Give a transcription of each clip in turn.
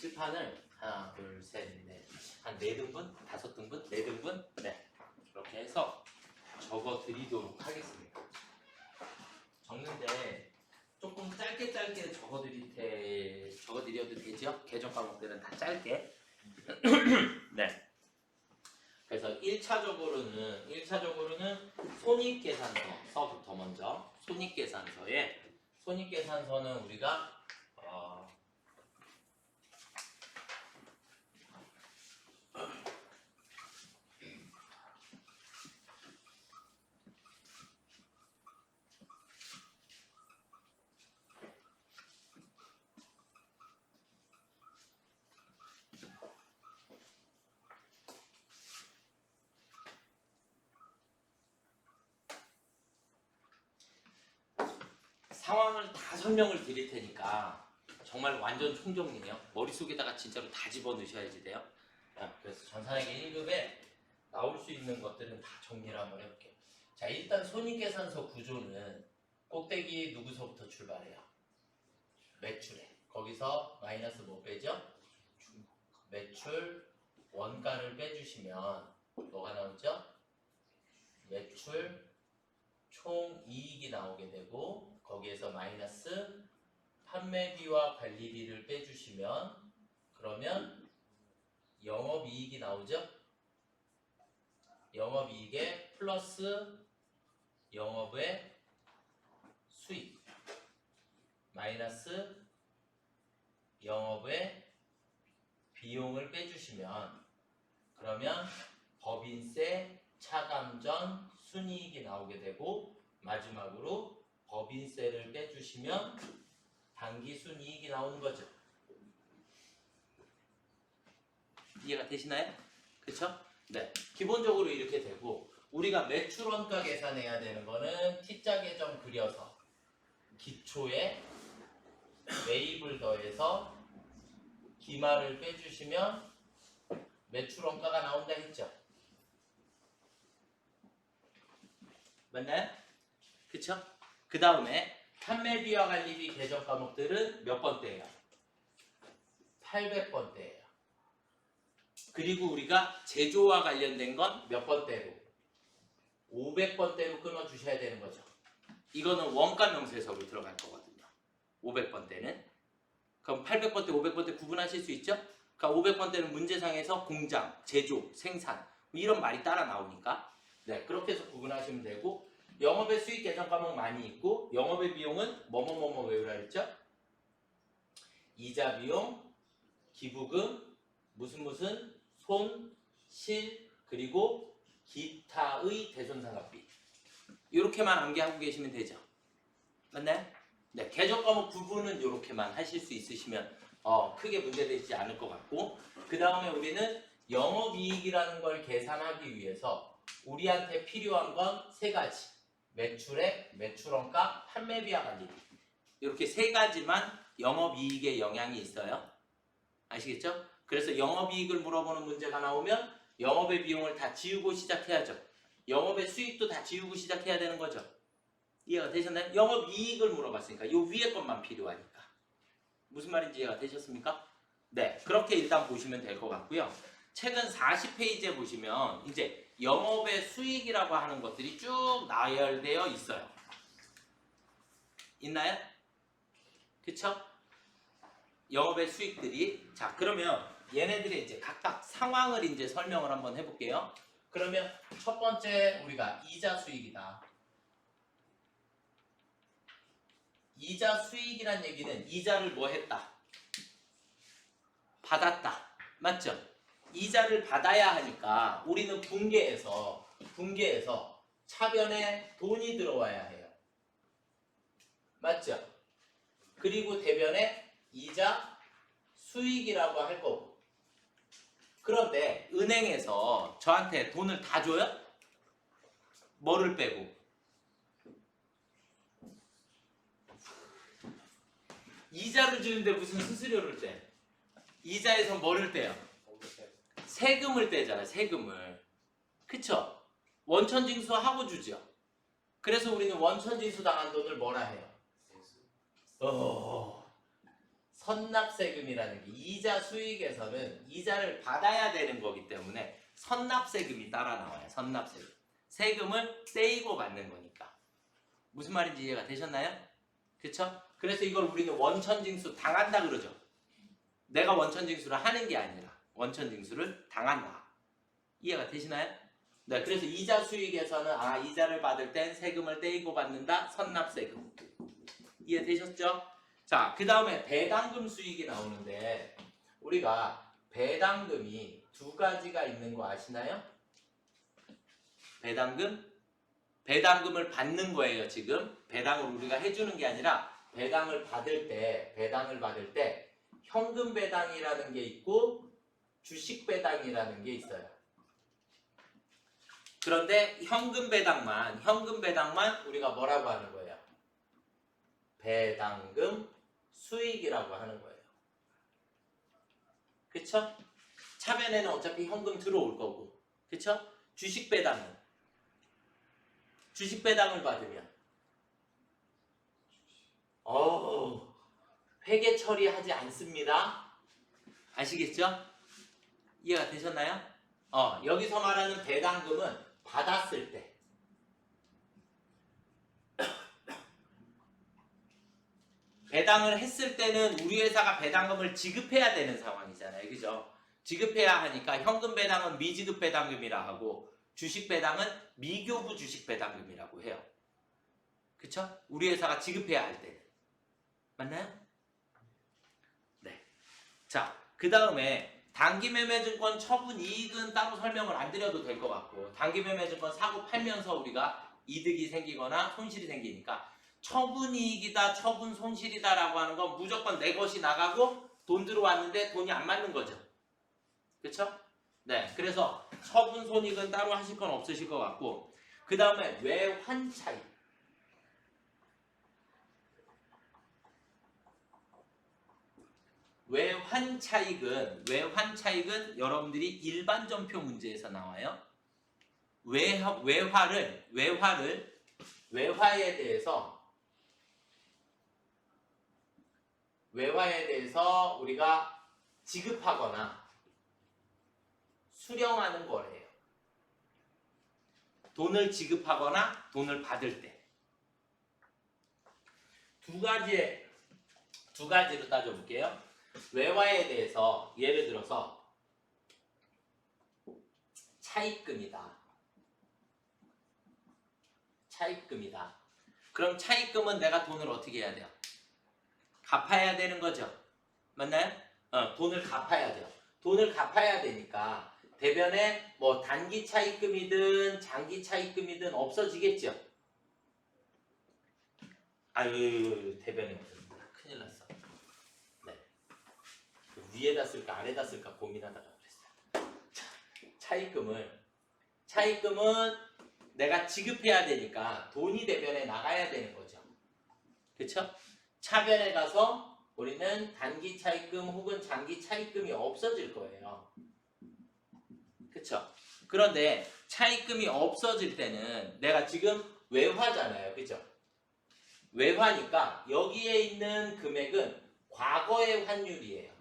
칠판을 하나, 둘, 셋, 넷, 한 4등분? 5등분? 4등분? 네. 이렇게 해서 적어 드리도록 하겠습니다. 적는데 조금 짧게 적어드려도 되죠? 개정 과목들은 다 짧게. 네. 그래서 1차적으로는 손익계산서부터 먼저 손익계산서는 우리가 상황을 다 설명을 드릴 테니까 정말 완전 총정리네요. 머릿속에다가 진짜로 다 집어넣으셔야지 돼요. 그래서 전산회계 1급에 나올 수 있는 것들은 다 정리를 한번 해볼게요. 자, 일단 손익계산서 구조는 꼭대기 누구서부터 출발해요? 매출에. 거기서 마이너스 뭐 빼죠? 매출 원가를 빼주시면 뭐가 나오죠? 매출 총 이익이 나오게 되고 거기에서 마이너스 판매비와 관리비를 빼주시면 그러면 영업이익이 나오죠? 영업이익에 플러스 영업의 수익 마이너스 영업의 비용을 빼주시면 그러면 법인세, 차감전, 순이익이 나오게 되고 마지막으로 법인세를 빼주시면 당기순이익이 나오는 거죠. 이해가 되시나요? 그쵸? 네. 기본적으로 이렇게 되고 우리가 매출원가 계산해야 되는 거는 T자 계정 그려서 기초에 매입을 더해서 기말을 빼주시면 매출원가가 나온다 했죠. 맞나요? 그쵸? 그 다음에 판매비와 관리비 계정 과목들은 몇 번대예요? 800번대예요. 그리고 우리가 제조와 관련된 건 몇 번대로? 500번대로 끊어주셔야 되는 거죠. 이거는 원가 명세서로 들어갈 거거든요. 500번대는. 그럼 800번대, 500번대 구분하실 수 있죠? 그러니까 500번대는 문제상에서 공장, 제조, 생산 이런 말이 따라 나오니까 네, 그렇게 해서 구분하시면 되고 영업의 수익 계정 과목 많이 있고 영업의 비용은 뭐뭐뭐뭐 외우라 했죠? 이자 비용, 기부금, 무슨 손, 실, 그리고 기타의 대손상각비 이렇게만 암기하고 계시면 되죠. 맞나요? 네, 계정 과목 구분은 이렇게만 하실 수 있으시면 크게 문제되지 않을 것 같고 그 다음에 우리는 영업이익이라는 걸 계산하기 위해서 우리한테 필요한 건 3가지 매출액, 매출원가, 판매비와 관리비 이렇게 3가지만 영업이익에 영향이 있어요. 아시겠죠? 그래서 영업이익을 물어보는 문제가 나오면 영업의 비용을 다 지우고 시작해야죠. 영업의 수익도 다 지우고 시작해야 되는 거죠. 이해가 되셨나요? 영업이익을 물어봤으니까 이 위에 것만 필요하니까 무슨 말인지 이해가 되셨습니까? 네, 그렇게 일단 보시면 될 것 같고요. 최근 40페이지에 보시면 이제 영업의 수익이라고 하는 것들이 쭉 나열되어 있어요. 있나요? 그쵸? 영업의 수익들이 자 그러면 얘네들의 이제 각각 상황을 이제 설명을 한번 해볼게요. 그러면 첫 번째 우리가 이자 수익이다. 이자 수익이란 얘기는 이자를 뭐 했다? 받았다. 맞죠? 이자를 받아야 하니까 우리는 분계에서 차변에 돈이 들어와야 해요. 맞죠? 그리고 대변에 이자 수익이라고 할 거고 그런데 은행에서 저한테 돈을 다 줘요? 뭐를 빼고? 이자를 주는데 무슨 수수료를 떼? 이자에서 뭐를 떼요? 세금을 떼잖아요. 세금을. 그쵸? 원천징수 하고 주죠. 그래서 우리는 원천징수 당한 돈을 뭐라 해요? 선납세금이라는 게 이자 수익에서는 이자를 받아야 되는 거기 때문에 선납세금이 따라 나와요. 선납세금. 세금을 떼이고 받는 거니까. 무슨 말인지 이해가 되셨나요? 그쵸? 그래서 이걸 우리는 원천징수 당한다 그러죠. 내가 원천징수를 하는 게 아니라 원천징수를 당한다. 이해가 되시나요? 네, 그래서 이자 수익에서는 이자를 받을 땐 세금을 떼이고 받는다. 선납세금. 이해되셨죠? 자, 그 다음에 배당금 수익이 나오는데 우리가 배당금이 두 가지가 있는 거 아시나요? 배당금을 받는 거예요. 지금 배당을 우리가 해주는 게 아니라 배당을 받을 때 현금 배당이라는 게 있고 주식 배당이라는 게 있어요. 그런데 현금 배당만 우리가 뭐라고 하는 거예요? 배당금 수익이라고 하는 거예요. 그쵸? 차변에는 어차피 현금 들어올 거고, 그쵸? 주식 배당을 받으면 회계 처리하지 않습니다. 아시겠죠? 이해가 되셨나요? 여기서 말하는 배당금은 받았을 때 배당을 했을 때는 우리 회사가 배당금을 지급해야 되는 상황이잖아요. 그죠? 지급해야 하니까 현금 배당은 미지급 배당금이라 하고 주식 배당은 미교부 주식 배당금이라고 해요. 그쵸? 우리 회사가 지급해야 할 때는. 맞나요? 네. 자, 그 다음에 단기매매증권 처분 이익은 따로 설명을 안 드려도 될 것 같고, 단기매매증권 사고 팔면서 우리가 이득이 생기거나 손실이 생기니까 처분 이익이다, 처분 손실이다 라고 하는 건 무조건 내 것이 나가고 돈 들어왔는데 돈이 안 맞는 거죠. 그쵸? 네. 그래서 처분 손익은 따로 하실 건 없으실 것 같고, 그 다음에 외환 차익. 외환 차익은 여러분들이 일반 전표 문제에서 나와요. 외화에 대해서 우리가 지급하거나 수령하는 거래요. 돈을 지급하거나 돈을 받을 때. 두 가지로 따져볼게요. 외화에 대해서 예를 들어서 차입금이다. 그럼 차입금은 내가 돈을 어떻게 해야 돼요? 갚아야 되는 거죠. 맞나요? 돈을 갚아야 돼요. 돈을 갚아야 되니까 대변에 뭐 단기 차입금이든 장기 차입금이든 없어지겠죠. 아유, 대변에 없어진다. 큰일 났어. 네. 위에다 쓸까 아래다 쓸까 고민하다가 그랬어요. 차입금은 내가 지급해야 되니까 돈이 대변에 나가야 되는 거죠. 그쵸? 차변에 가서 우리는 단기 차입금 혹은 장기 차입금이 없어질 거예요. 그쵸? 그런데 차입금이 없어질 때는 내가 지금 외화잖아요. 그쵸? 외화니까 여기에 있는 금액은 과거의 환율이에요.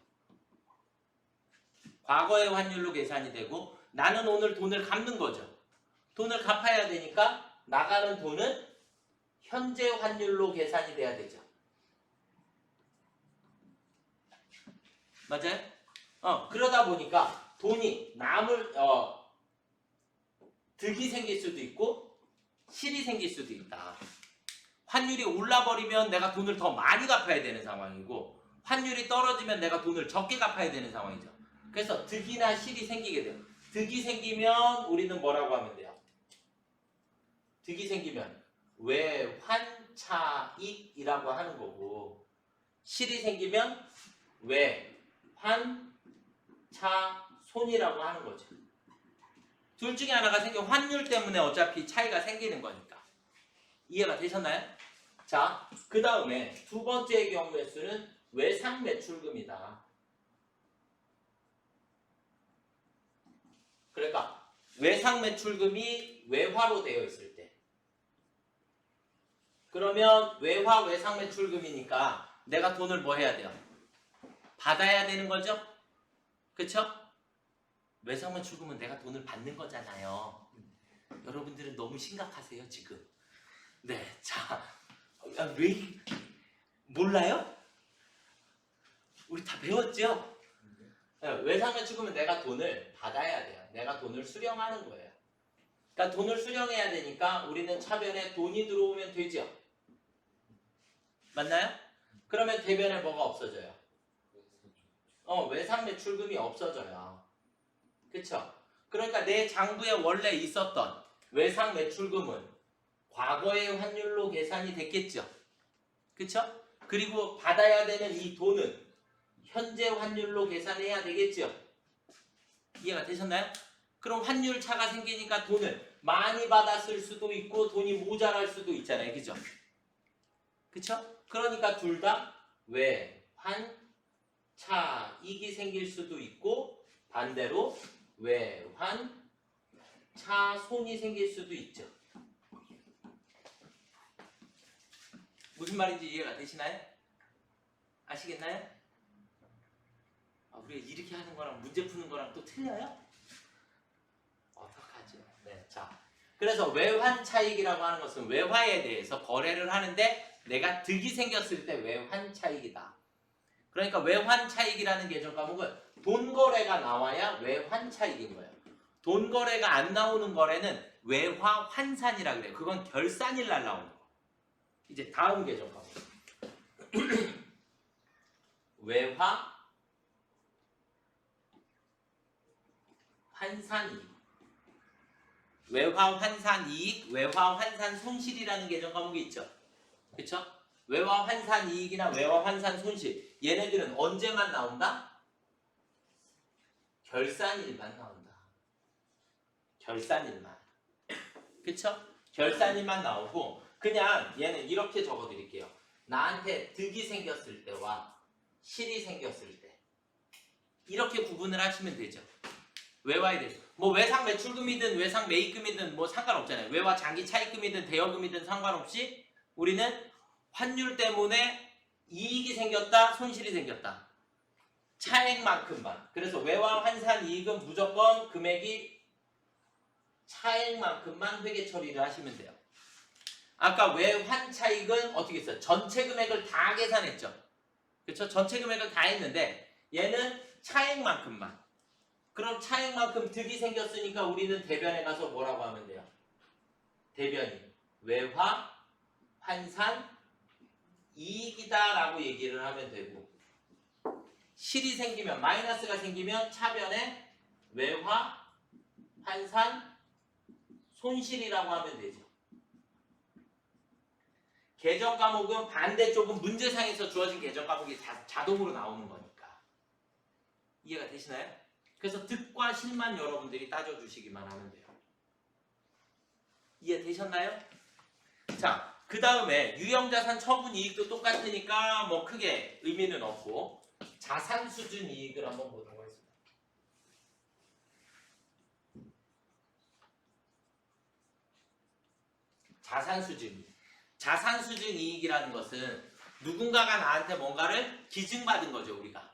과거의 환율로 계산이 되고 나는 오늘 돈을 갚는 거죠. 돈을 갚아야 되니까 나가는 돈은 현재 환율로 계산이 돼야 되죠. 맞아요? 그러다 보니까 돈이 득이 생길 수도 있고 실이 생길 수도 있다. 환율이 올라버리면 내가 돈을 더 많이 갚아야 되는 상황이고 환율이 떨어지면 내가 돈을 적게 갚아야 되는 상황이죠. 그래서 득이나 실이 생기게 돼요. 득이 생기면 우리는 뭐라고 하면 돼요? 득이 생기면 외환차익이라고 하는 거고 실이 생기면 외환차손이라고 하는 거죠. 둘 중에 하나가 생겨 환율 때문에 어차피 차이가 생기는 거니까. 이해가 되셨나요? 자, 그 다음에 두 번째의 경우의 수는 외상매출금이다. 그러니까 외상매출금이 외화로 되어 있을 때 그러면 외화 외상매출금이니까 내가 돈을 뭐 해야 돼요? 받아야 되는 거죠? 그쵸? 외상만 출금은 내가 돈을 받는 거잖아요. 여러분들은 너무 심각하세요 지금. 네, 자, 왜 몰라요? 우리 다 배웠죠? 외상만 출금은 내가 돈을 받아야 돼요. 내가 돈을 수령하는 거예요. 그러니까 돈을 수령해야 되니까 우리는 차변에 돈이 들어오면 되죠. 맞나요? 그러면 대변에 뭐가 없어져요? 외상 매출금이 없어져요. 그쵸? 그러니까 내 장부에 원래 있었던 외상 매출금은 과거의 환율로 계산이 됐겠죠. 그쵸? 그리고 받아야 되는 이 돈은 현재 환율로 계산해야 되겠죠. 이해가 되셨나요? 그럼 환율 차가 생기니까 돈을 많이 받았을 수도 있고 돈이 모자랄 수도 있잖아요. 그죠? 그쵸? 그러니까 둘 다 외환 차익이 생길 수도 있고 반대로 외환 차손이 생길 수도 있죠. 무슨 말인지 이해가 되시나요? 아시겠나요? 우리가 이렇게 하는 거랑 문제 푸는 거랑 또 틀려요? 어떡하죠? 네, 자, 그래서 외환 차익이라고 하는 것은 외화에 대해서 거래를 하는데 내가 득이 생겼을 때 외환 차익이다. 그러니까 외환 차익이라는 개정 과목은 돈 거래가 나와야 외환 차익인 거예요. 돈 거래가 안 나오는 거래는 외화 환산이라 그래요. 그건 결산일 날 나오는 거. 이제 다음 개정 과목. 외화 환산이익. 외화 환산 이익, 외화 환산 손실이라는 개정 과목이 있죠. 그렇죠? 외화 환산 이익이나 외화 환산 손실. 얘네들은 언제만 나온다? 결산일만 나온다. 결산일만. 그쵸? 결산일만 나오고 그냥 얘는 이렇게 적어드릴게요. 나한테 득이 생겼을 때와 실이 생겼을 때 이렇게 구분을 하시면 되죠. 외화에 대해서 뭐 외상 매출금이든 외상 매입금이든 뭐 상관없잖아요. 외화 장기 차입금이든 대여금이든 상관없이 우리는 환율 때문에 이익이 생겼다, 손실이 생겼다. 차액만큼만. 그래서 외화 환산 이익은 무조건 금액이 차액만큼만 회계 처리를 하시면 돼요. 아까 외환 차익은 어떻게 했어요? 전체 금액을 다 계산했죠. 그렇죠? 전체 금액을 다 했는데 얘는 차액만큼만. 그럼 차액만큼 득이 생겼으니까 우리는 대변에 가서 뭐라고 하면 돼요? 대변이 외화 환산 이익이다 라고 얘기를 하면 되고 실이 생기면 마이너스가 생기면 차변에 외화 환산 손실이라고 하면 되죠. 개정 과목은 반대쪽은 문제상에서 주어진 개정 과목이 다 자동으로 나오는 거니까. 이해가 되시나요? 그래서 득과 실만 여러분들이 따져주시기만 하면 돼요. 이해되셨나요? 자, 그 다음에 유형자산 처분 이익도 똑같으니까 뭐 크게 의미는 없고 자산 수준 이익을 한번 보도록 하겠습니다. 자산 수준. 자산 수준 이익이라는 것은 누군가가 나한테 뭔가를 기증받은 거죠, 우리가.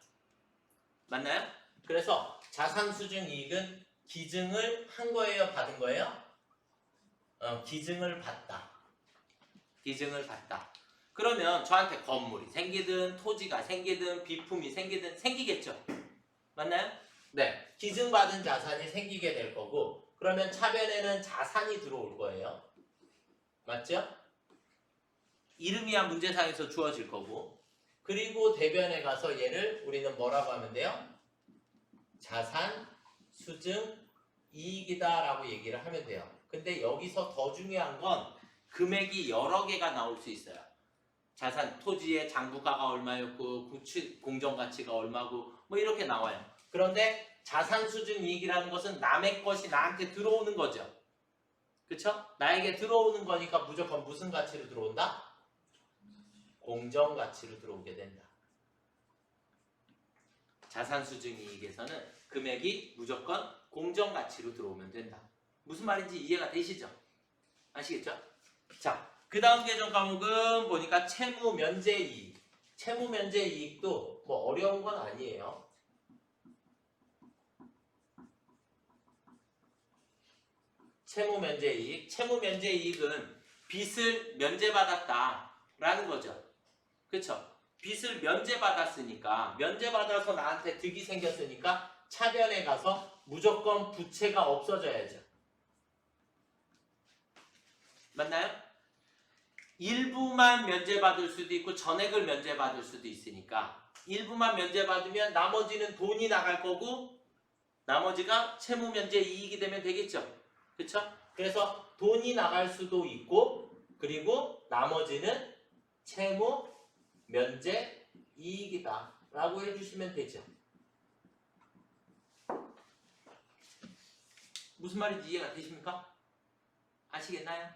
맞나요? 그래서 자산 수준 이익은 기증을 한 거예요, 받은 거예요? 기증을 받다. 기증을 받다. 그러면 저한테 건물이 생기든 토지가 생기든 비품이 생기든 생기겠죠? 맞나요? 네. 기증받은 자산이 생기게 될 거고 그러면 차변에는 자산이 들어올 거예요. 맞죠? 이름이야 문제상에서 주어질 거고 그리고 대변에 가서 얘를 우리는 뭐라고 하면 돼요? 자산 수증 이익이다 라고 얘기를 하면 돼요. 근데 여기서 더 중요한 건 금액이 여러 개가 나올 수 있어요. 자산, 토지의 장부가가 얼마였고 공정가치가 얼마고 뭐 이렇게 나와요. 그런데 자산 수준 이익이라는 것은 남의 것이 나한테 들어오는 거죠. 그쵸? 나에게 들어오는 거니까 무조건 무슨 가치로 들어온다? 공정가치로 들어오게 된다. 자산 수준 이익에서는 금액이 무조건 공정가치로 들어오면 된다. 무슨 말인지 이해가 되시죠? 아시겠죠? 자, 그 다음 개정 과목은 보니까 채무 면제 이익. 채무 면제 이익도 뭐 어려운 건 아니에요. 채무 면제 이익. 채무 면제 이익은 빚을 면제받았다라는 거죠. 그쵸? 빚을 면제받았으니까, 면제받아서 나한테 득이 생겼으니까 차변에 가서 무조건 부채가 없어져야죠. 맞나요? 일부만 면제받을 수도 있고 전액을 면제받을 수도 있으니까 일부만 면제받으면 나머지는 돈이 나갈 거고 나머지가 채무 면제 이익이 되면 되겠죠. 그쵸? 그래서 돈이 나갈 수도 있고 그리고 나머지는 채무 면제 이익이다 라고 해주시면 되죠. 무슨 말인지 이해가 되십니까? 아시겠나요?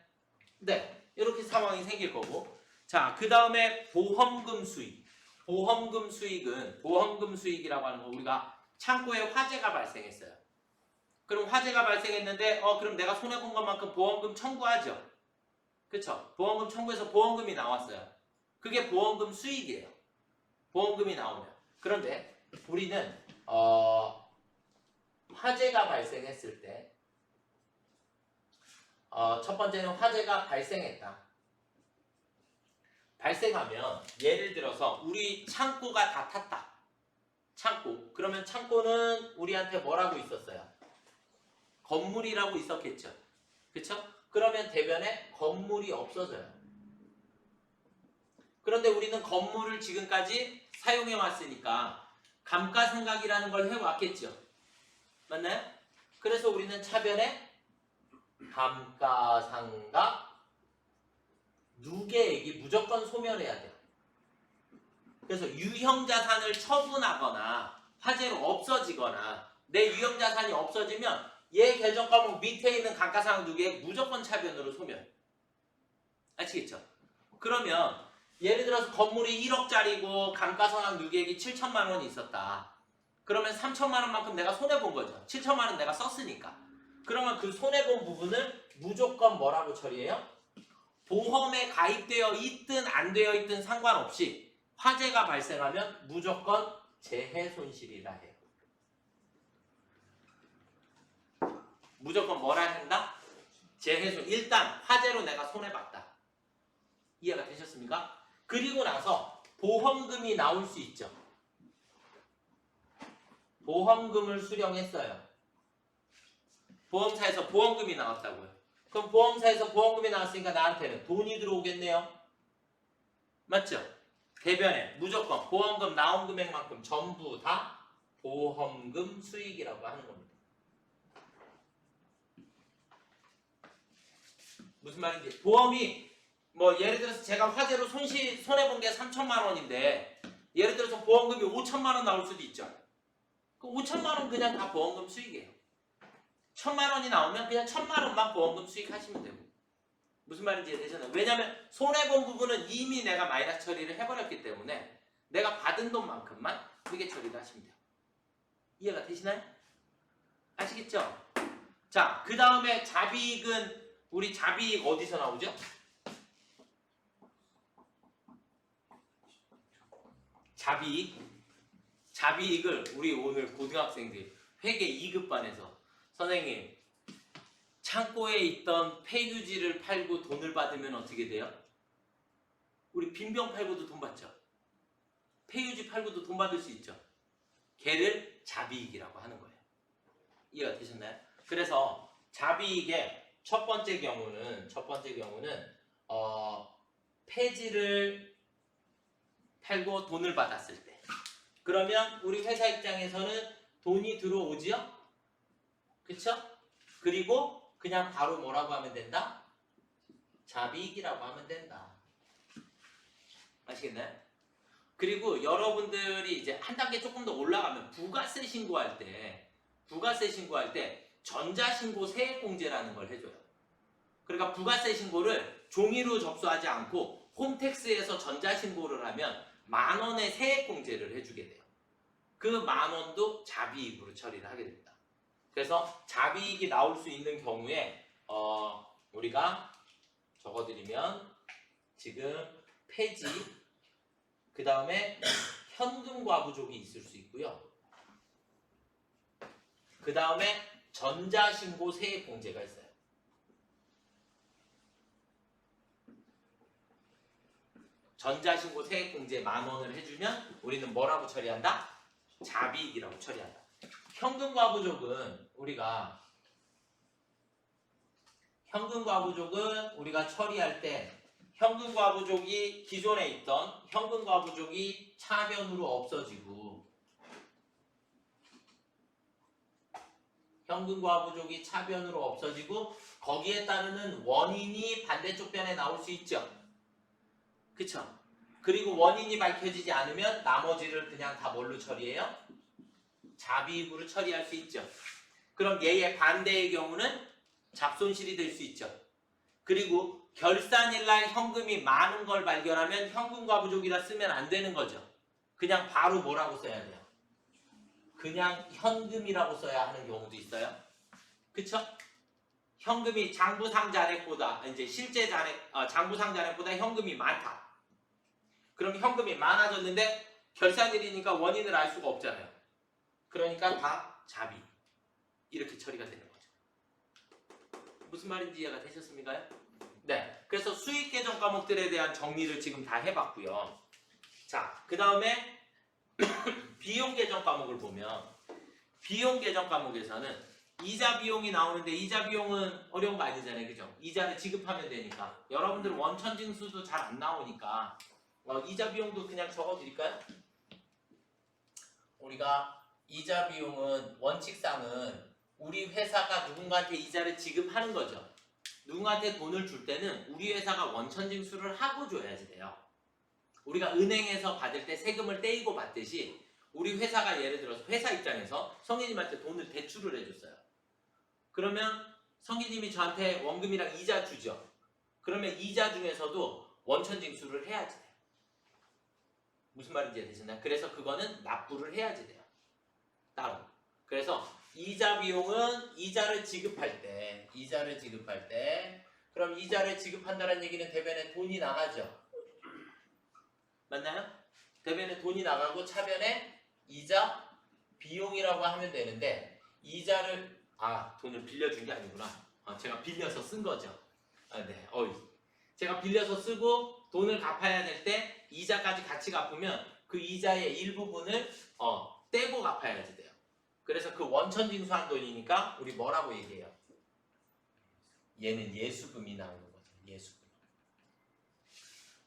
네, 이렇게 상황이 생길 거고 자, 그 다음에 보험금 수익. 보험금 수익은 보험금 수익이라고 하는 거 우리가 창고에 화재가 발생했어요. 그럼 화재가 발생했는데 그럼 내가 손해본 것만큼 보험금 청구하죠. 그쵸? 보험금 청구해서 보험금이 나왔어요. 그게 보험금 수익이에요. 보험금이 나오면. 그런데 우리는 화재가 발생했을 때 첫 번째는 화재가 발생했다. 발생하면 예를 들어서 우리 창고가 다 탔다. 창고. 그러면 창고는 우리한테 뭐라고 있었어요? 건물이라고 있었겠죠. 그쵸? 그러면 대변에 건물이 없어져요. 그런데 우리는 건물을 지금까지 사용해 왔으니까 감가상각이라는 걸 해왔겠죠. 맞나요? 그래서 우리는 차변에 감가상각 누계액이 무조건 소멸해야 돼요. 그래서 유형자산을 처분하거나 화재로 없어지거나 내 유형자산이 없어지면 얘 계정 과목 밑에 있는 감가상각 누계액 무조건 차변으로 소멸. 아시겠죠? 그러면 예를 들어서 건물이 1억짜리고 감가상각 누계액이 7천만 원이 있었다. 그러면 3천만 원만큼 내가 손해본 거죠. 7천만 원 내가 썼으니까. 그러면 그 손해본 부분을 무조건 뭐라고 처리해요? 보험에 가입되어 있든 안 되어 있든 상관없이 화재가 발생하면 무조건 재해 손실이라 해요. 무조건 뭐라 한다? 재해 손실. 일단 화재로 내가 손해봤다. 이해가 되셨습니까? 그리고 나서 보험금이 나올 수 있죠. 보험금을 수령했어요. 보험사에서 보험금이 나왔다고요. 그럼 보험사에서 보험금이 나왔으니까 나한테는 돈이 들어오겠네요. 맞죠? 대변에 무조건 보험금 나온 금액만큼 전부 다 보험금 수익이라고 하는 겁니다. 무슨 말인지 보험이 뭐 예를 들어서 제가 화재로 손해본 게 3천만 원인데 예를 들어서 보험금이 5천만 원 나올 수도 있죠. 그 5천만 원 그냥 다 보험금 수익이에요. 1,000만 원이 나오면 그냥 1,000만 원만 보험금 수익하시면 되고. 무슨 말인지 이해되셨나요? 왜냐하면 손해본 부분은 이미 내가 마이너스 처리를 해버렸기 때문에 내가 받은 돈만큼만 크게 처리를 하시면 돼요. 이해가 되시나요? 아시겠죠? 자, 그 다음에 자비익은 우리 자비익 어디서 나오죠? 자비익을 우리 오늘 고등학생들 회계 2급반에서 선생님 창고에 있던 폐유지를 팔고 돈을 받으면 어떻게 돼요? 우리 빈병 팔고도 돈 받죠. 폐유지 팔고도 돈 받을 수 있죠. 걔를 자비익이라고 하는 거예요. 이해가 되셨나요? 그래서 자비익의 첫 번째 경우는 폐지를 팔고 돈을 받았을 때 그러면 우리 회사 입장에서는 돈이 들어오지요? 그쵸? 그리고 그냥 바로 뭐라고 하면 된다? 자비익이라고 하면 된다. 아시겠나요? 그리고 여러분들이 이제 한 단계 조금 더 올라가면 부가세 신고할 때 전자신고 세액공제라는 걸 해줘요. 그러니까 부가세 신고를 종이로 접수하지 않고 홈택스에서 전자신고를 하면 10,000원의 세액공제를 해주게 돼요. 그 10,000원도 자비익으로 처리를 하게 됩니다. 그래서 자비익이 나올 수 있는 경우에 우리가 적어드리면 지금 폐지 그 다음에 현금과부족이 있을 수 있고요. 그 다음에 전자신고 세액공제가 있어요. 전자신고 세액공제 10,000원을 해주면 우리는 뭐라고 처리한다? 자비익이라고 처리한다. 현금과부족은 우리가 처리할 때 현금과부족이 기존에 있던 현금과부족이 차변으로 없어지고 거기에 따르는 원인이 반대쪽 변에 나올 수 있죠. 그쵸? 그리고 원인이 밝혀지지 않으면 나머지를 그냥 다 뭘로 처리해요? 자비익으로 처리할 수 있죠. 그럼 얘의 반대의 경우는 잡손실이 될 수 있죠. 그리고 결산일날 현금이 많은 걸 발견하면 현금과부족이라 쓰면 안 되는 거죠. 그냥 바로 뭐라고 써야 돼요? 그냥 현금이라고 써야 하는 경우도 있어요. 그쵸? 현금이 장부상잔액보다 이제 실제 장부상잔액보다 현금이 많다. 그럼 현금이 많아졌는데 결산일이니까 원인을 알 수가 없잖아요. 그러니까 다 자비 이렇게 처리가 되는 거죠. 무슨 말인지 이해가 되셨습니까? 네. 그래서 수익 계정 과목들에 대한 정리를 지금 다 해봤고요. 자, 그 다음에 비용 계정 과목을 보면 비용 계정 과목에서는 이자 비용이 나오는데 이자 비용은 어려운 거 아니잖아요. 그죠? 이자를 지급하면 되니까. 여러분들 원천징수도 잘 안 나오니까 이자 비용도 그냥 적어드릴까요? 우리가 이자 비용은 원칙상은 우리 회사가 누군가한테 이자를 지급하는 거죠. 누군가한테 돈을 줄 때는 우리 회사가 원천징수를 하고 줘야지 돼요. 우리가 은행에서 받을 때 세금을 떼이고 받듯이 우리 회사가 예를 들어서 회사 입장에서 성희님한테 돈을 대출을 해줬어요. 그러면 성희님이 저한테 원금이랑 이자 주죠. 그러면 이자 중에서도 원천징수를 해야지 돼요. 무슨 말인지 되셨나요? 그래서 그거는 납부를 해야지 돼요. 따로. 그래서 이자 비용은 이자를 지급할 때 그럼 이자를 지급한다는 얘기는 대변에 돈이 나가죠. 맞나요? 대변에 돈이 나가고 차변에 이자 비용이라고 하면 되는데 이자를 돈을 빌려준 게 아니구나. 제가 빌려서 쓴 거죠. 네. 제가 빌려서 쓰고 돈을 갚아야 될 때 이자까지 같이 갚으면 그 이자의 일부분을 떼고 갚아야지 돼요. 그래서 그 원천징수한 돈이니까 우리 뭐라고 얘기해요? 얘는 예수금이 나오는 거죠. 예수금.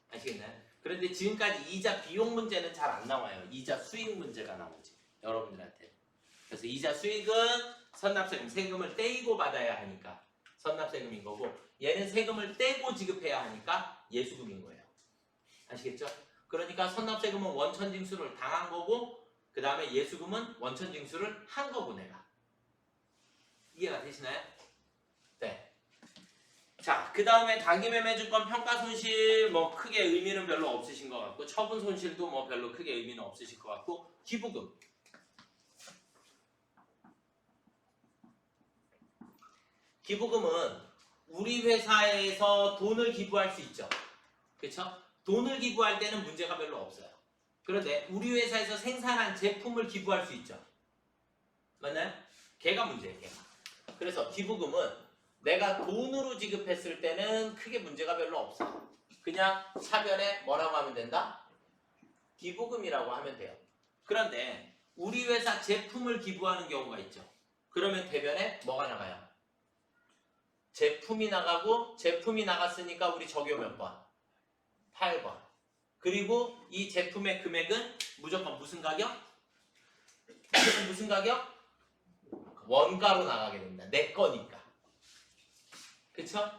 아시겠나요? 그런데 지금까지 이자 비용 문제는 잘 안 나와요. 이자 수익 문제가 나오지. 여러분들한테. 그래서 이자 수익은 선납세금, 세금을 떼이고 받아야 하니까 선납세금인 거고 얘는 세금을 떼고 지급해야 하니까 예수금인 거예요. 아시겠죠? 그러니까 선납세금은 원천징수를 당한 거고 그 다음에 예수금은 원천징수를 한 거고 내가. 이해가 되시나요? 네. 자, 그 다음에 단기매매증권 평가손실 뭐 크게 의미는 별로 없으신 것 같고 처분손실도 뭐 별로 크게 의미는 없으실 것 같고 기부금. 기부금은 우리 회사에서 돈을 기부할 수 있죠. 그렇죠? 돈을 기부할 때는 문제가 별로 없어요. 그런데 우리 회사에서 생산한 제품을 기부할 수 있죠. 맞나요? 걔가 문제예요. 걔가. 그래서 기부금은 내가 돈으로 지급했을 때는 크게 문제가 별로 없어. 그냥 차변에 뭐라고 하면 된다? 기부금이라고 하면 돼요. 그런데 우리 회사 제품을 기부하는 경우가 있죠. 그러면 대변에 뭐가 나가요? 제품이 나가고 제품이 나갔으니까 우리 적용 몇 번? 8번. 그리고 이 제품의 금액은 무조건 무슨 가격? 무슨 가격? 원가로 나가게 됩니다. 내 거니까. 그쵸?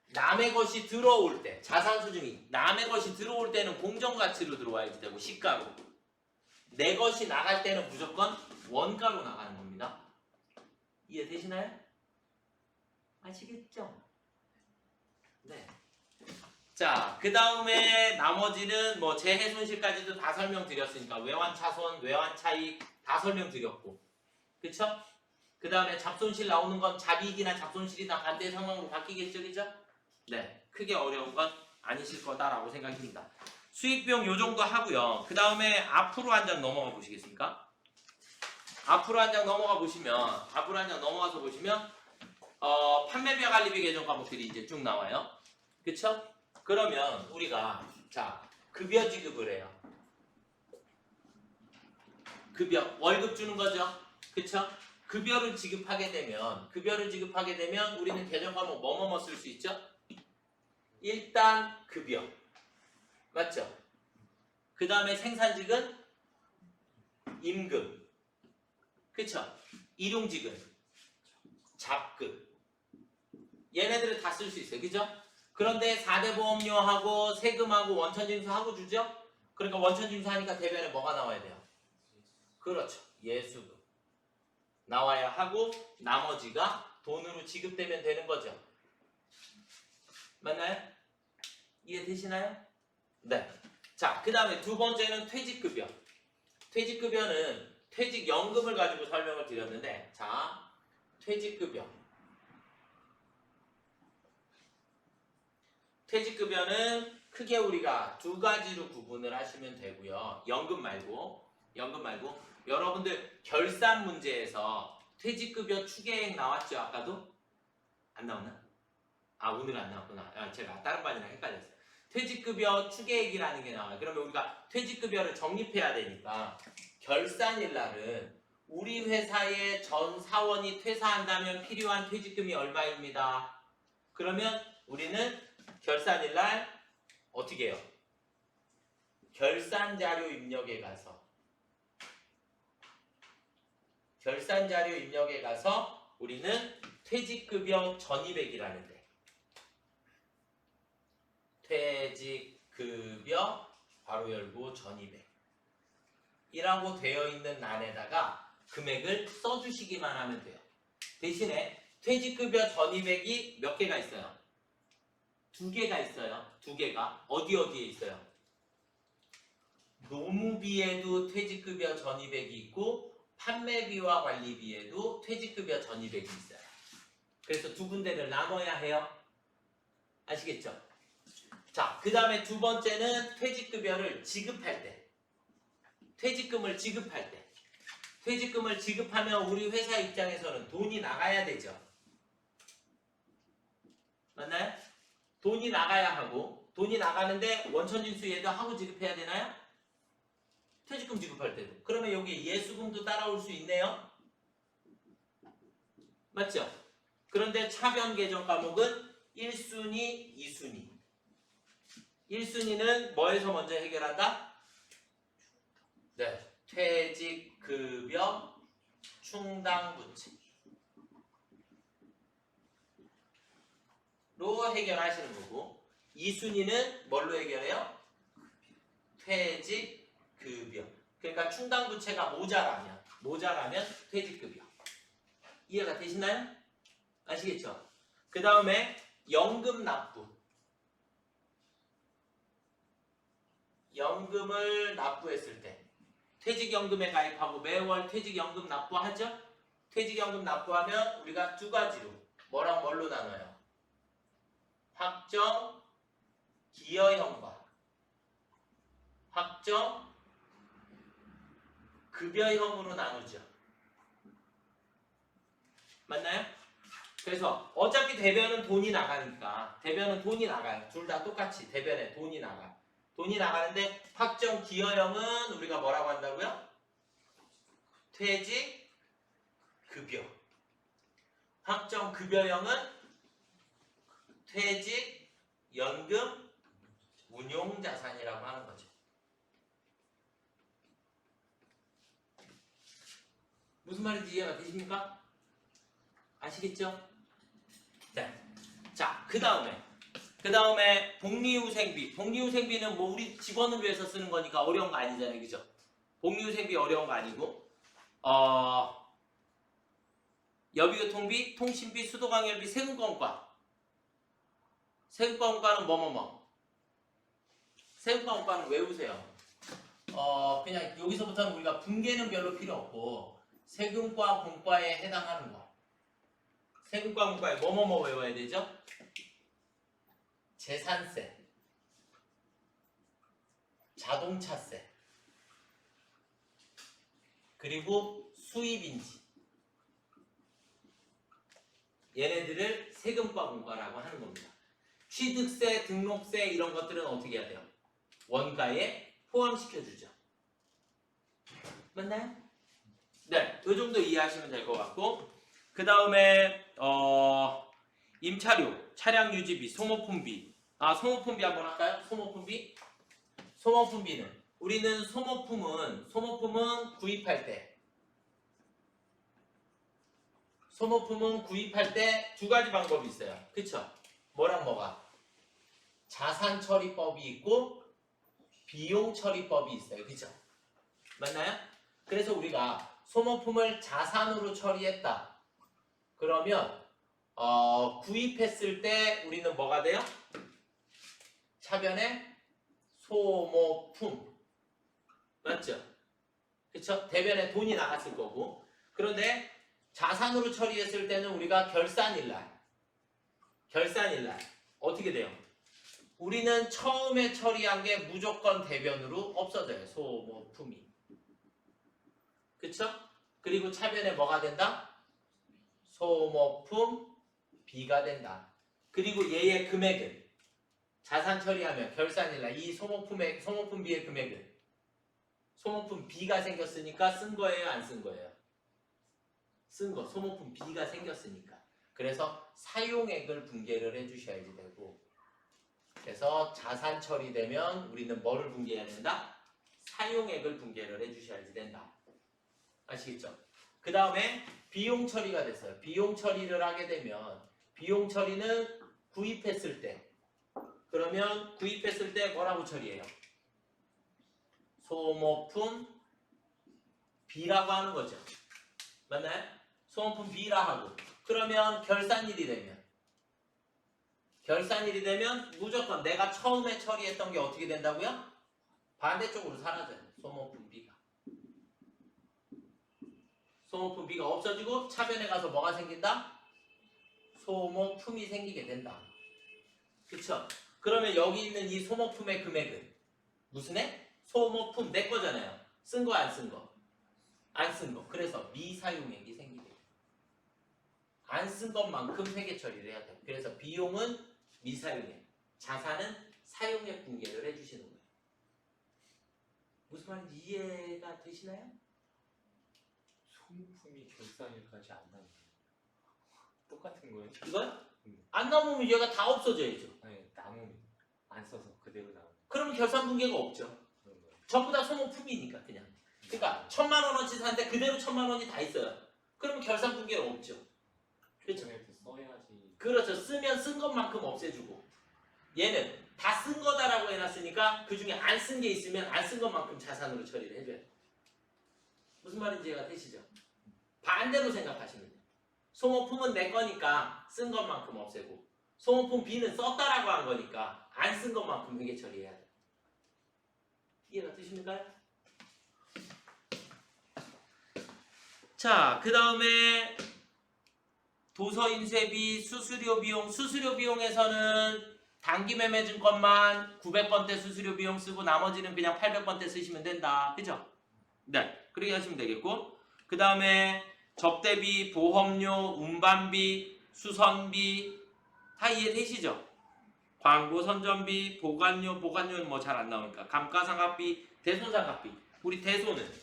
남의 것이 들어올 때 자산수중이 남의 것이 들어올 때는 공정가치로 들어와야지 되고 시가로 내 것이 나갈 때는 무조건 원가로 나가는 겁니다. 이해되시나요? 아시겠죠? 네. 자, 그 다음에 나머지는 뭐 재해손실까지도 다 설명드렸으니까 외환차손, 외환차익 다 설명드렸고 그쵸? 그 다음에 잡손실 나오는 건 잡이익이나 잡손실이나 반대 상황으로 바뀌겠죠, 그죠? 네, 크게 어려운 건 아니실 거다라고 생각합니다. 수익 비용 요 정도 하고요. 그 다음에 앞으로 한 장 넘어가 보시겠습니까? 앞으로 한 장 넘어가 보시면, 앞으로 한 장 넘어가서 보시면, 판매비와 관리비 계정 과목들이 이제 쭉 나와요. 그쵸? 그러면 우리가, 자, 급여 지급을 해요. 급여, 월급 주는 거죠. 그쵸? 급여를 지급하게 되면, 우리는 계정 과목 뭐뭐뭐 쓸 수 있죠? 일단 급여. 맞죠? 그 다음에 생산직은 임금. 그쵸? 일용직은 잡급. 얘네들을 다 쓸 수 있어요. 그죠? 그런데 4대 보험료하고 세금하고 원천징수하고 주죠? 그러니까 원천징수하니까 대변에 뭐가 나와야 돼요? 그렇죠. 예수금. 나와야 하고 나머지가 돈으로 지급되면 되는 거죠. 맞나요? 이해되시나요? 네. 자, 그 다음에 두 번째는 퇴직급여. 퇴직급여는 퇴직연금을 가지고 설명을 드렸는데, 자, 퇴직급여. 퇴직급여는 크게 우리가 두 가지로 구분을 하시면 되고요. 연금 말고 여러분들 결산 문제에서 퇴직급여 추계액 나왔죠? 아까도? 안 나왔나? 아, 오늘 안 나왔구나. 아, 제가 다른 반이랑 헷갈렸어요. 퇴직급여 추계액이라는 게 나와요. 그러면 우리가 퇴직급여를 적립해야 되니까 결산일 날은 우리 회사의 전 사원이 퇴사한다면 필요한 퇴직금이 얼마입니다. 그러면 우리는 결산일 날 어떻게 해요? 결산자료 입력에 가서 우리는 퇴직급여 전입액이라는데, 퇴직급여 바로 열고 전입액 이라고 되어 있는 란에다가 금액을 써주시기만 하면 돼요. 대신에 퇴직급여 전입액이 몇 개가 있어요? 두 개가 있어요. 두 개가 어디에 있어요? 노무비에도 퇴직급여 전입액이 있고 판매비와 관리비에도 퇴직급여 전입액이 있어요. 그래서 두 군데를 나눠야 해요. 아시겠죠? 자, 그 다음에 두 번째는 퇴직급여를 지급할 때, 퇴직금을 지급하면 우리 회사 입장에서는 돈이 나가야 되죠. 맞나요? 돈이 나가야 하고, 돈이 나가는데 원천징수 얘도 하고 지급해야 되나요? 퇴직금 지급할 때도. 그러면 여기 예수금도 따라올 수 있네요. 맞죠? 그런데 차변 계정 과목은 1순위, 2순위. 1순위는 뭐에서 먼저 해결한다? 네, 퇴직급여 충당부채로 해결하시는 거고, 2순위는 뭘로 해결해요? 퇴직급여. 그러니까 충당부채가 모자라면 퇴직급여. 이해가 되시나요? 아시겠죠? 그 다음에 연금 납부. 연금을 납부했을 때 퇴직연금에 가입하고 매월 퇴직연금 납부하죠? 퇴직연금 납부하면 우리가 두 가지로 뭐랑 뭘로 나눠요? 확정 기여형과 확정 급여형으로 나누죠. 맞나요? 그래서 어차피 대변은 돈이 나가니까, 대변은 돈이 나가요. 둘 다 똑같이 대변에 돈이 나가요. 돈이 나가는데 확정 기여형은 우리가 뭐라고 한다고요? 퇴직급여. 확정 급여형은 퇴직연금 운용자산이라고 하는 거죠. 무슨 말인지 이해가 되십니까? 아시겠죠? 네. 자, 그 다음에 복리후생비. 복리후생비는 뭐 우리 직원을 위해서 쓰는 거니까 어려운 거 아니잖아요. 그죠? 복리후생비 어려운 거 아니고, 여비교통비, 통신비, 수도관열비, 세금과원가. 세금과원가는 뭐뭐뭐. 세금과원가는 외우세요. 그냥 여기서부터는 우리가 분계는 별로 필요 없고, 세금과 공과에 해당하는 거. 세금과 공과에 뭐뭐뭐 외워야 되죠? 재산세. 자동차세, 그리고 수입인지, 얘네들을 세금과 공과라고 하는 겁니다. 취득세, 등록세 이런 것들은 어떻게 해야 돼요? 원가에 포함시켜주죠. 맞나요? 네, 이 정도 이해하시면 될 것 같고, 그 다음에 임차료, 차량 유지비, 소모품비. 소모품비 한번 할까요? 소모품비. 소모품비는 우리는 소모품은 구입할 때 두 가지 방법이 있어요. 그쵸? 뭐랑 뭐가? 자산 처리법이 있고 비용 처리법이 있어요. 그쵸? 맞나요? 그래서 우리가 소모품을 자산으로 처리했다. 그러면 구입했을 때 우리는 뭐가 돼요? 차변에 소모품. 맞죠? 그쵸? 대변에 돈이 나갔을 거고. 그런데 자산으로 처리했을 때는 우리가 결산일날 어떻게 돼요? 우리는 처음에 처리한 게 무조건 대변으로 없어져요. 소모품이. 그쵸? 그리고 차변에 뭐가 된다? 소모품 B가 된다. 그리고 얘의 금액은 자산 처리하면 결산일날 이 소모품 B의 금액은 소모품 B가 생겼으니까 쓴 거예요? 안 쓴 거예요? 쓴 거. 소모품 B가 생겼으니까. 그래서 사용액을 분개를 해주셔야지 되고, 그래서 자산 처리되면 우리는 뭐를 분개해야 된다? 사용액을 분개를 해주셔야지 된다. 아시겠죠? 그 다음에 비용 처리가 됐어요. 비용 처리를 하게 되면 비용 처리는 구입했을 때, 그러면 구입했을 때 뭐라고 처리해요? 소모품 B라고 하는 거죠. 맞나요? 소모품 B라 하고, 그러면 결산일이 되면 무조건 내가 처음에 처리했던 게 어떻게 된다고요? 반대쪽으로 사라져요. 소모품 B가. 소모품 B가 없어지고 차변에 가서 뭐가 생긴다? 소모품이 생기게 된다. 그쵸? 그러면 여기 있는 이 소모품의 금액은 무슨 애? 소모품 내 거잖아요. 쓴 거 안 쓴 거? 안 쓴 거. 그래서 미사용액이 생기게 돼요. 안 쓴 것만큼 회계 처리를 해야 돼요. 그래서 비용은 미사용액, 자산은 사용액 분개를 해주시는 거예요. 무슨 말인지 이해가 되시나요? 소모품이 결산일까지 안 나는 똑같은 거예요? 이건? 안 남으면 얘가 다 없어져야죠. 아니 남으면 안 써서 그대로 나오는 그러면 결산 분개가 없죠. 그런 거예요. 전부 다 소모품이니까 그냥. 그러니까 1,000,000원어치 사는데 그대로 1,000,000원이 다 있어요. 그러면 결산 분개가 없죠. 그렇죠? 써야지. 그렇죠. 쓰면 쓴 것만큼 없애주고, 얘는 다 쓴 거다라고 해놨으니까 그 중에 안 쓴 게 있으면 안 쓴 것만큼 자산으로 처리를 해줘요. 무슨 말인지 이해가 되시죠? 반대로 생각하시면 돼요. 소모품은 내 거니까 쓴 것만큼 없애고, 소모품 B는 썼다라고 한 거니까 안 쓴 것만큼 회계 처리해야 돼요. 이해가 되십니까? 자, 그 다음에 도서인쇄비, 수수료 비용. 수수료 비용에서는 단기 매매 증권만 900번대 수수료 비용 쓰고 나머지는 그냥 800번대 쓰시면 된다. 그죠? 네, 그렇게 하시면 되겠고, 그 다음에 접대비, 보험료, 운반비, 수선비 다 이해되시죠? 광고 선전비, 보관료는 뭐 잘 안 나오니까, 감가상각비, 대손상각비. 우리 대손은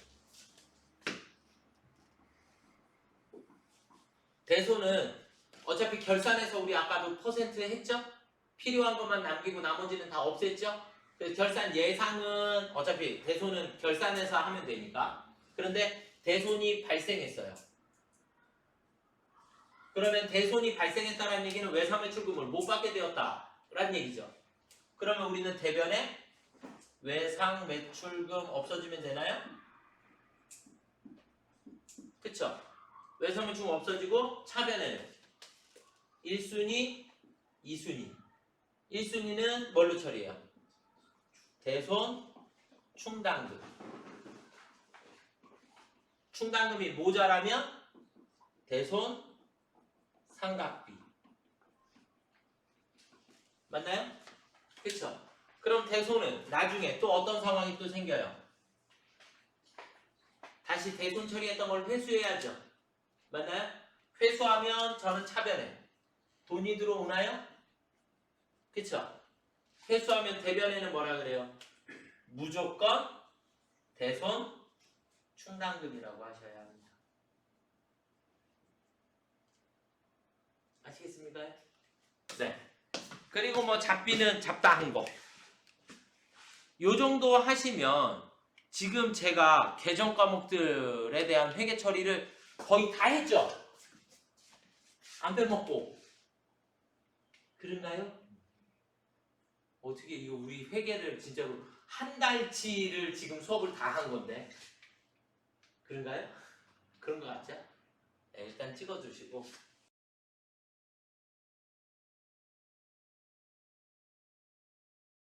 어차피 결산해서 우리 아까도 퍼센트 했죠? 필요한 것만 남기고 나머지는 다 없앴죠? 그래서 결산 예상은 어차피 대손은 결산해서 하면 되니까. 그런데 대손이 발생했어요. 그러면 대손이 발생했다는 얘기는 외상매출금을 못 받게 되었다라는 얘기죠. 그러면 우리는 대변에 외상매출금 없어지면 되나요? 그쵸? 외상매출금 없어지고 차변에는 1순위, 2순위. 1순위는 뭘로 처리해요? 대손, 충당금. 충당금이 모자라면 대손, 상각비. 맞나요? 그쵸? 그럼 대손은 나중에 또 어떤 상황이 또 생겨요? 다시 대손 처리했던 걸 회수해야죠. 맞나요? 회수하면 저는 차변에 돈이 들어오나요? 그쵸? 회수하면 대변에는 뭐라 그래요? 무조건 대손 충당금이라고 하셔야 합니다. 아시겠습니까? 네. 그리고 뭐 잡비는 잡다 한 거. 요 정도 하시면 지금 제가 개정 과목들에 대한 회계 처리를 거의 다 했죠? 안 빼먹고. 그런가요? 어떻게 이거 우리 회계를 진짜로 한 달치를 지금 수업을 다 한 건데. 그런가요? 그런 거 같죠? 네, 일단 찍어주시고